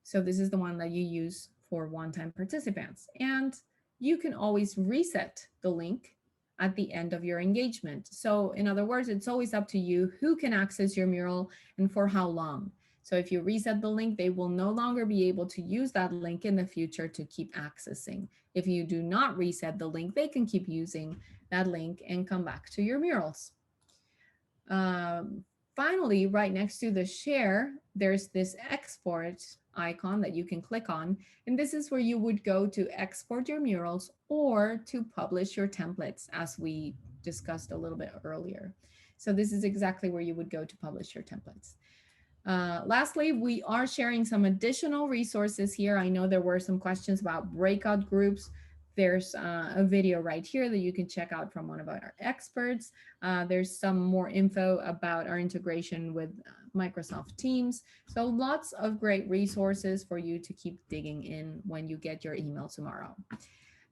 So this is the one that you use for one-time participants. And you can always reset the link at the end of your engagement. So in other words, it's always up to you who can access your mural and for how long. So if you reset the link, they will no longer be able to use that link in the future to keep accessing. If you do not reset the link, they can keep using that link and come back to your murals. Um, Finally, right next to the share, there's this export icon that you can click on. And this is where you would go to export your murals or to publish your templates, as we discussed a little bit earlier. So this is exactly where you would go to publish your templates. Lastly, we are sharing some additional resources here. I know there were some questions about breakout groups. There's a video right here that you can check out from one of our experts. There's some more info about our integration with Microsoft Teams. So lots of great resources for you to keep digging in when you get your email tomorrow.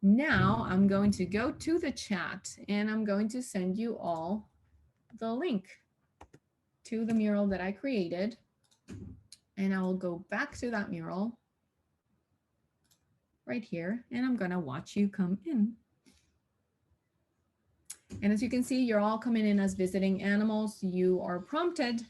Now I'm going to go to the chat and I'm going to send you all the link to the mural that I created. And I will go back to that mural right here, and I'm gonna watch you come in. And as you can see, you're all coming in as visiting animals. You are prompted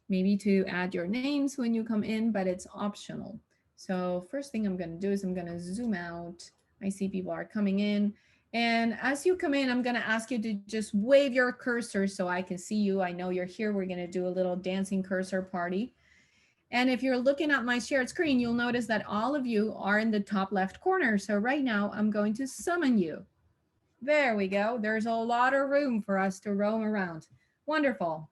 maybe to add your names when you come in, but it's optional. So first thing I'm gonna do is I'm gonna zoom out. I see people are coming in. And as you come in, I'm gonna ask you to just wave your cursor so I can see you. I know you're here. We're gonna do a little dancing cursor party. And if you're looking at my shared screen, you'll notice that all of you are in the top left corner. So right now I'm going to summon you. There we go. There's a lot of room for us to roam around. Wonderful.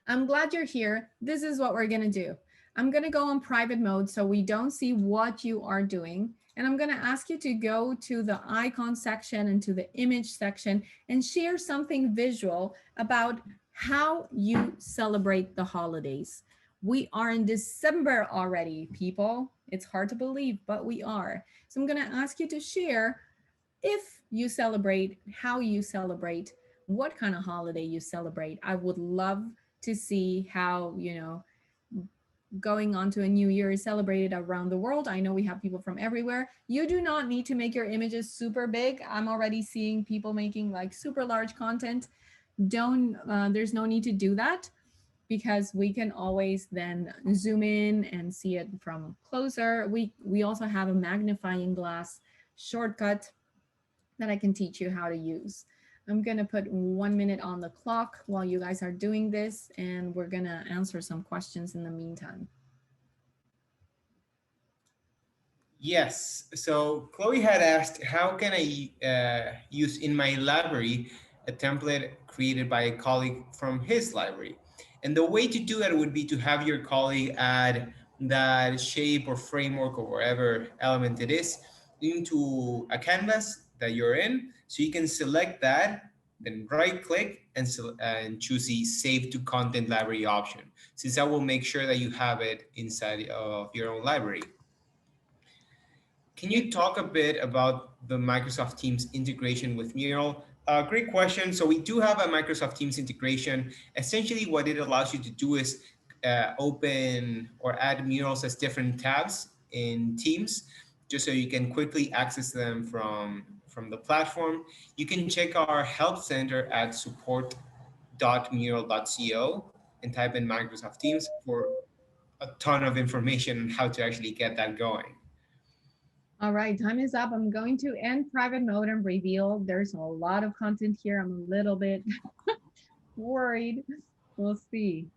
I'm glad you're here. This is what we're gonna do. I'm gonna go on private mode so we don't see what you are doing. And I'm gonna ask you to go to the icon section and to the image section and share something visual about how you celebrate the holidays. We are in December already, people. It's hard to believe, but we are. So I'm gonna ask you to share if you celebrate, how you celebrate, what kind of holiday you celebrate. I would love to see how, going on to a new year is celebrated around the world. I know we have people from everywhere. You do not need to make your images super big. I'm already seeing people making like super large content. Don't, there's no need to do that because we can always then zoom in and see it from closer. We also have a magnifying glass shortcut that I can teach you how to use. I'm gonna put 1 minute on the clock while you guys are doing this, and we're gonna answer some questions in the meantime. Yes. So Chloe had asked, how can I use in my library a template created by a colleague from his library? And the way to do that would be to have your colleague add that shape or framework or whatever element it is into a canvas that you're in. So you can select that, then right click and choose the save to content library option, since that will make sure that you have it inside of your own library. Can you talk a bit about the Microsoft Teams integration with Mural? Great question. So we do have a Microsoft Teams integration. Essentially, what it allows you to do is open or add murals as different tabs in Teams, just so you can quickly access them from the platform. You can check our help center at support.mural.co and type in Microsoft Teams for a ton of information on how to actually get that going. All right, time is up. I'm going to end private mode and reveal. There's a lot of content here. I'm a little bit worried. We'll see.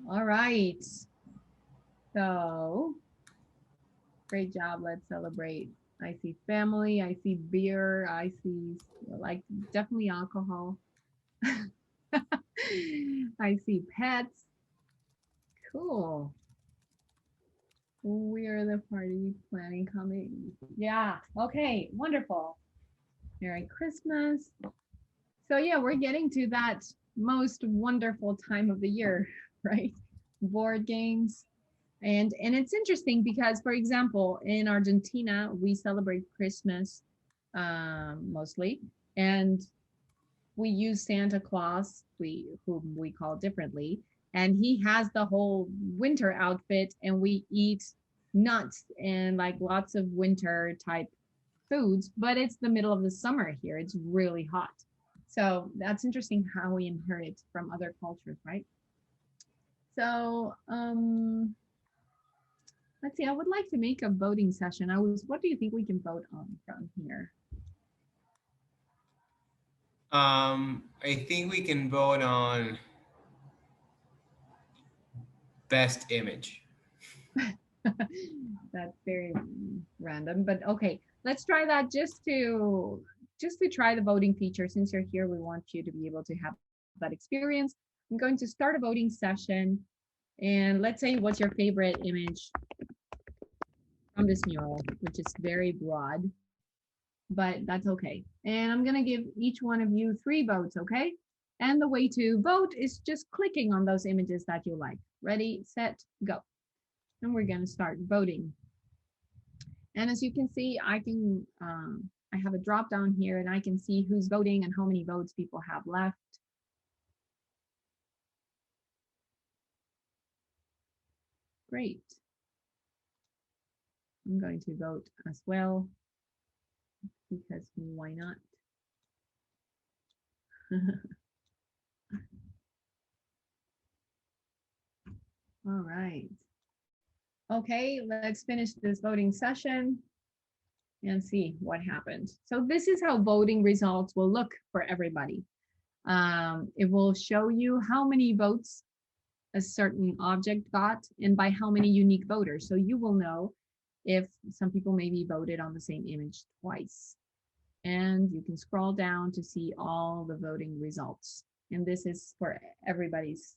All right. So great job. Let's celebrate. I see family. I see beer. I see like definitely alcohol. I see pets. Cool. Where the party planning coming? Yeah. Okay. Wonderful. Merry Christmas. So yeah, we're getting to that most wonderful time of the year, right? Board games. And it's interesting because, for example, in Argentina, we celebrate Christmas mostly. And we use Santa Claus, whom we call differently, and he has the whole winter outfit, and we eat nuts and like lots of winter type foods, but it's the middle of the summer here. It's really hot. So that's interesting how we inherit from other cultures, right? So let's see. I would like to make a voting session. What do you think we can vote on from here? I think we can vote on best image. That's very random, but okay. Let's try that just to try the voting feature. Since you're here, we want you to be able to have that experience. I'm going to start a voting session, and let's say what's your favorite image from this mural, which is very broad, but that's okay. And I'm going to give each one of you 3 votes, okay? And the way to vote is just clicking on those images that you like. Ready, set, go. And we're going to start voting. And as you can see, I have a drop down here and I can see who's voting and how many votes people have left. Great. I'm going to vote as well because why not? All right. Okay, let's finish this voting session and see what happened. So this is how voting results will look for everybody. It will show you how many votes a certain object got and by how many unique voters. So you will know if some people maybe voted on the same image twice. And you can scroll down to see all the voting results. And this is for everybody's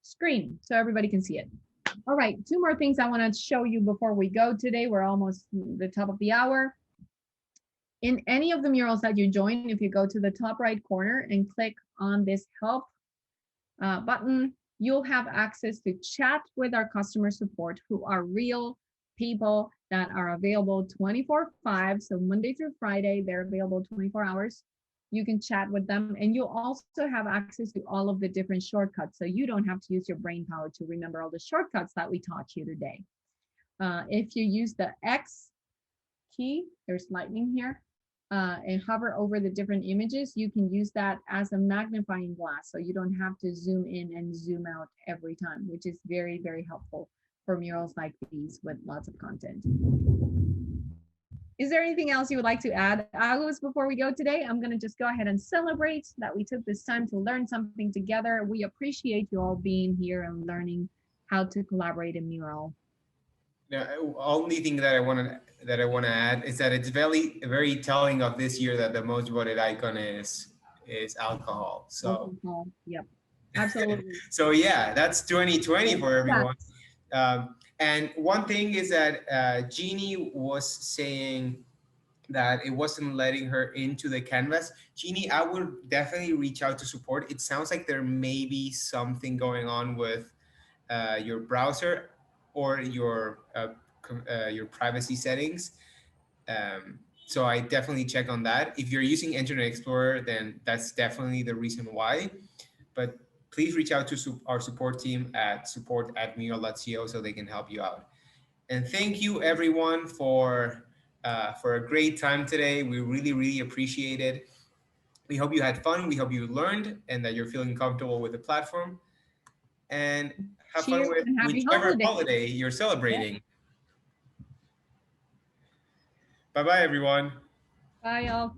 screen, so everybody can see it. All right, 2 more things I want to show you before we go today. We're almost the top of the hour. In any of the murals that you join, if you go to the top right corner and click on this help button, you'll have access to chat with our customer support, who are real people that are available 24/5. So Monday through Friday, they're available 24 hours. You can chat with them, and you'll also have access to all of the different shortcuts. So you don't have to use your brain power to remember all the shortcuts that we taught you today. If you use the X key, there's lightning here, and hover over the different images, you can use that as a magnifying glass. So you don't have to zoom in and zoom out every time, which is very, very helpful for murals like these with lots of content. Is there anything else you would like to add, Agus, before we go today? I'm going to just go ahead and celebrate that we took this time to learn something together. We appreciate you all being here and learning how to collaborate in Mural. The only thing that I want to add is that it's very telling of this year that the most voted icon is alcohol. So Yep, absolutely. So yeah, that's 2020 for everyone. And one thing is that Jeannie was saying that it wasn't letting her into the canvas. Jeannie, I would definitely reach out to support. It sounds like there may be something going on with your browser or your privacy settings. So I definitely check on that. If you're using Internet Explorer, then that's definitely the reason why. But please reach out to our support team at support@mural.co so they can help you out. And thank you everyone for a great time today. We really, really appreciate it. We hope you had fun. We hope you learned and that you're feeling comfortable with the platform. And have fun with whichever holiday you're celebrating. Bye-bye, everyone. Bye, y'all.